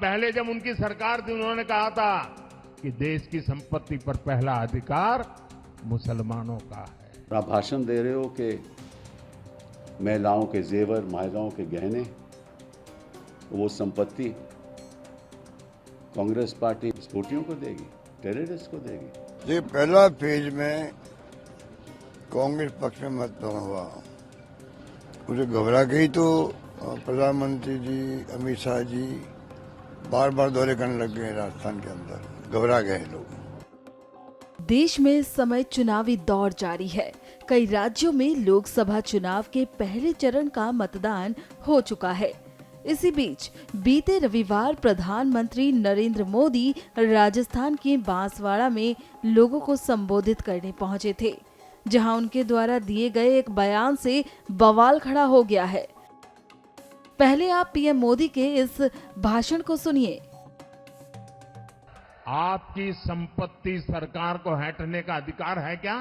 पहले जब उनकी सरकार थी उन्होंने कहा था कि देश की संपत्ति पर पहला अधिकार मुसलमानों का है। आप भाषण दे रहे हो कि महिलाओं के जेवर, महिलाओं के गहने, वो संपत्ति कांग्रेस पार्टी विस्फोटियों को देगी, टेररिस्ट को देगी। ये पहला फेज में कांग्रेस पक्ष में मतदान हुआ, उसे घबरा गई तो प्रधानमंत्री जी, अमित शाह जी बार बार दौरे करने लग गए राजस्थान के अंदर, घबरा गए लोग। देश में इस समय चुनावी दौर जारी है। कई राज्यों में लोकसभा चुनाव के पहले चरण का मतदान हो चुका है। इसी बीच बीते रविवार प्रधानमंत्री नरेंद्र मोदी राजस्थान के बांसवाड़ा में लोगों को संबोधित करने पहुंचे थे, जहां उनके द्वारा दिए गए एक बयान से बवाल खड़ा हो गया है। पहले आप पीएम मोदी के इस भाषण को सुनिए। आपकी संपत्ति सरकार को हटने का अधिकार है क्या?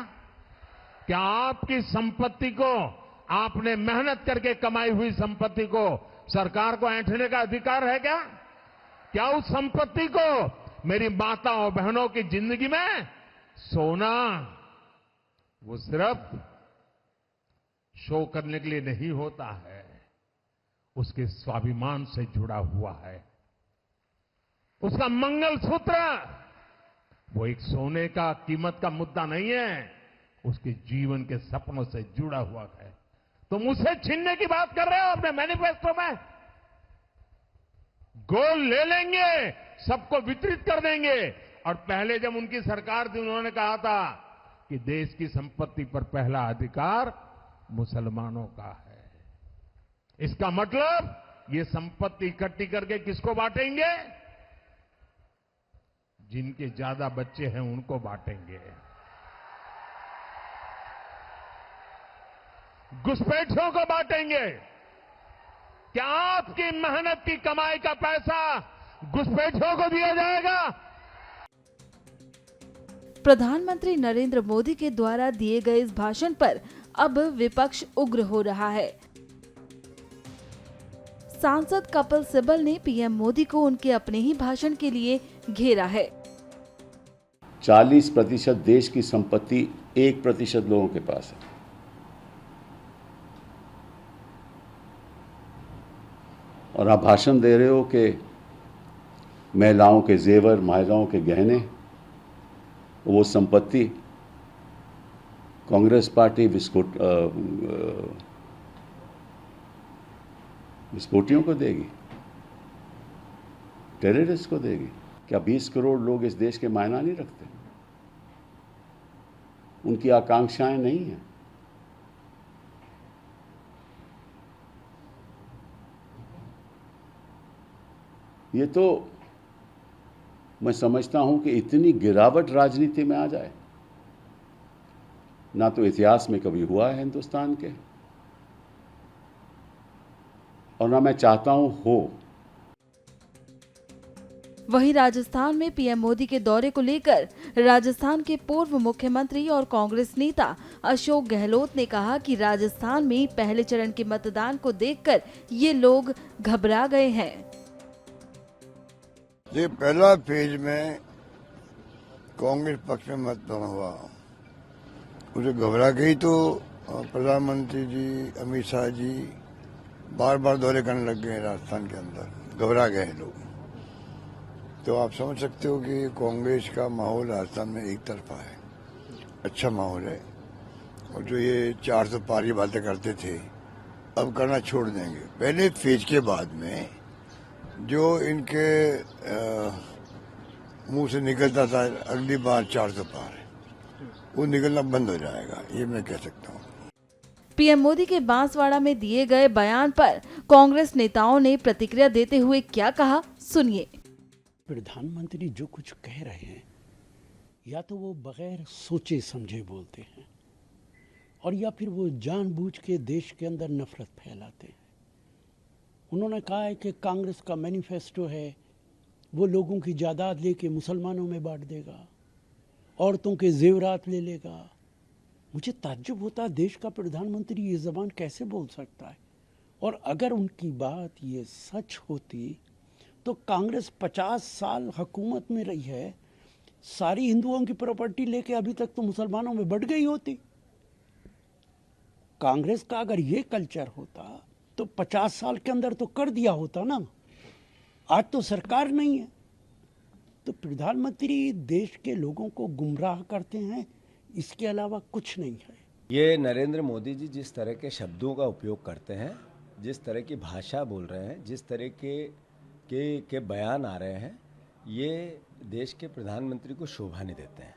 क्या आपकी संपत्ति को, आपने मेहनत करके कमाई हुई संपत्ति को सरकार को ऐंठने का अधिकार है क्या? क्या उस संपत्ति को मेरी माताओं बहनों की जिंदगी में सोना, वो सिर्फ शो करने के लिए नहीं होता है, उसके स्वाभिमान से जुड़ा हुआ है। उसका मंगलसूत्र वो एक सोने का कीमत का मुद्दा नहीं है, उसके जीवन के सपनों से जुड़ा हुआ है। तुम उसे छीनने की बात कर रहे हो अपने मैनिफेस्टो में। गोल्ड ले लेंगे, सबको वितरित कर देंगे। और पहले जब उनकी सरकार थी उन्होंने कहा था कि देश की संपत्ति पर पहला अधिकार मुसलमानों का है। इसका मतलब ये संपत्ति इकट्ठी करके किसको बांटेंगे? जिनके ज्यादा बच्चे हैं उनको बांटेंगे। घुसपैठियों को बांटेंगे। क्या आपकी मेहनत की कमाई का पैसा घुसपैठियों को दिया जाएगा? प्रधानमंत्री नरेंद्र मोदी के द्वारा दिए गए इस भाषण पर अब विपक्ष उग्र हो रहा है। सांसद कपिल सिब्बल ने पीएम मोदी को उनके अपने ही भाषण के लिए घेरा है। 40% देश की संपत्ति 1% लोगों के पास है। और आप भाषण दे रहे हो कि महिलाओं के जेवर, महिलाओं के गहने, वो संपत्ति कांग्रेस पार्टी विस्फोटियों को देगी, टेररिस्ट को देगी। क्या 20 करोड़ लोग इस देश के मायना नहीं रखते? उनकी आकांक्षाएं नहीं हैं। ये तो मैं समझता हूं कि इतनी गिरावट राजनीति में आ जाए, ना तो इतिहास में कभी हुआ है हिंदुस्तान के, और ना मैं चाहता हूं हो। वहीं राजस्थान में पीएम मोदी के दौरे को लेकर राजस्थान के पूर्व मुख्यमंत्री और कांग्रेस नेता अशोक गहलोत ने कहा कि राजस्थान में पहले चरण के मतदान को देखकर ये लोग घबरा गए हैं। ये पहला फेज में कांग्रेस पक्ष में मतदान हुआ, उसे घबरा गई तो प्रधानमंत्री जी, अमित शाह जी बार बार दौरे करने लग गए राजस्थान के अंदर, घबरा गए लोग। तो आप समझ सकते हो कि कांग्रेस का माहौल राजस्थान में एक तरफा है, अच्छा माहौल है। और जो ये 400 पार की बातें करते थे, अब करना छोड़ देंगे। पहले फेज के बाद में जो इनके मुंह से निकलता था अगली बार 400 पार, वो निकलना बंद हो जाएगा, ये मैं कह सकता हूँ। पीएम मोदी के बांसवाड़ा में दिए गए बयान पर कांग्रेस नेताओं ने प्रतिक्रिया देते हुए क्या कहा, सुनिए। प्रधानमंत्री जो कुछ कह रहे हैं, या तो वो बगैर सोचे समझे बोलते हैं, और या फिर वो जानबूझ के देश के अंदर नफरत फैलाते हैं। उन्होंने कहा है कि कांग्रेस का मैनिफेस्टो है, वो लोगों की जायदाद लेके मुसलमानों में बांट देगा, औरतों के जेवरात ले लेगा। मुझे ताज्जुब होता है, देश का प्रधानमंत्री ये ज़बान कैसे बोल सकता है। और अगर उनकी बात ये सच होती तो कांग्रेस 50 साल हुकूमत में रही है, सारी हिंदुओं की प्रॉपर्टी लेके अभी तक तो मुसलमानों में बढ़ गई होती। कांग्रेस का अगर ये कल्चर होता तो 50 साल के अंदर तो कर दिया होता ना। आज तो सरकार नहीं है, तो प्रधानमंत्री देश के लोगों को गुमराह करते हैं, इसके अलावा कुछ नहीं है। ये नरेंद्र मोदी जी जिस तरह के शब्दों का उपयोग करते हैं, जिस तरह की भाषा बोल रहे हैं, जिस तरह के बयान आ रहे हैं, ये देश के प्रधानमंत्री को शोभा नहीं देते हैं।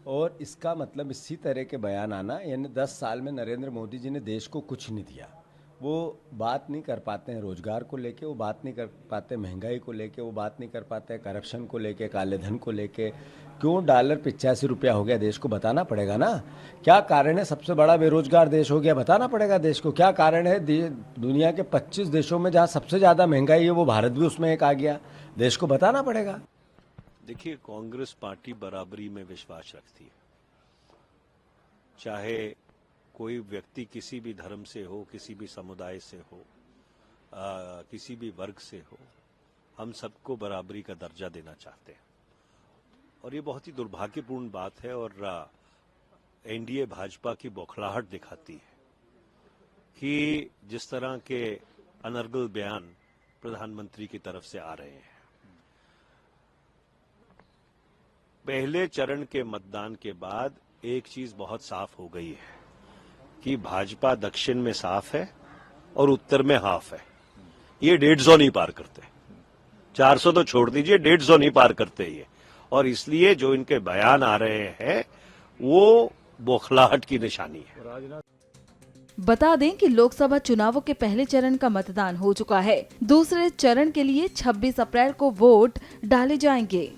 और इसका मतलब इसी तरह के बयान आना, यानी 10 साल में नरेंद्र मोदी जी ने देश को कुछ नहीं दिया। वो बात नहीं कर पाते हैं रोजगार को लेके, वो बात नहीं कर पाते महंगाई को लेके, वो बात नहीं कर पाते करप्शन को लेके, काले धन को लेके। क्यों डॉलर 85 रुपया हो गया, देश को बताना पड़ेगा ना। क्या कारण है सबसे बड़ा बेरोजगार देश हो गया, बताना पड़ेगा देश को। क्या कारण है दुनिया के 25 देशों में जहाँ सबसे ज़्यादा महंगाई है वो भारत भी उसमें एक आ गया, देश को बताना पड़ेगा। देखिए, कांग्रेस पार्टी बराबरी में विश्वास रखती है। चाहे कोई व्यक्ति किसी भी धर्म से हो, किसी भी समुदाय से हो, किसी भी वर्ग से हो, हम सबको बराबरी का दर्जा देना चाहते हैं। और ये बहुत ही दुर्भाग्यपूर्ण बात है और एनडीए भाजपा की बौखलाहट दिखाती है कि जिस तरह के अनर्गल बयान प्रधानमंत्री की तरफ से आ रहे हैं। पहले चरण के मतदान के बाद एक चीज बहुत साफ हो गई है कि भाजपा दक्षिण में साफ है और उत्तर में हाफ है। ये 150 नहीं पार करते, 400 तो छोड़ दीजिए, 150 नहीं पार करते ये। और इसलिए जो इनके बयान आ रहे हैं वो बौखलाहट की निशानी है। बता दें कि लोकसभा चुनावों के पहले चरण का मतदान हो चुका है। दूसरे चरण के लिए 26 अप्रैल को वोट डाले जाएंगे।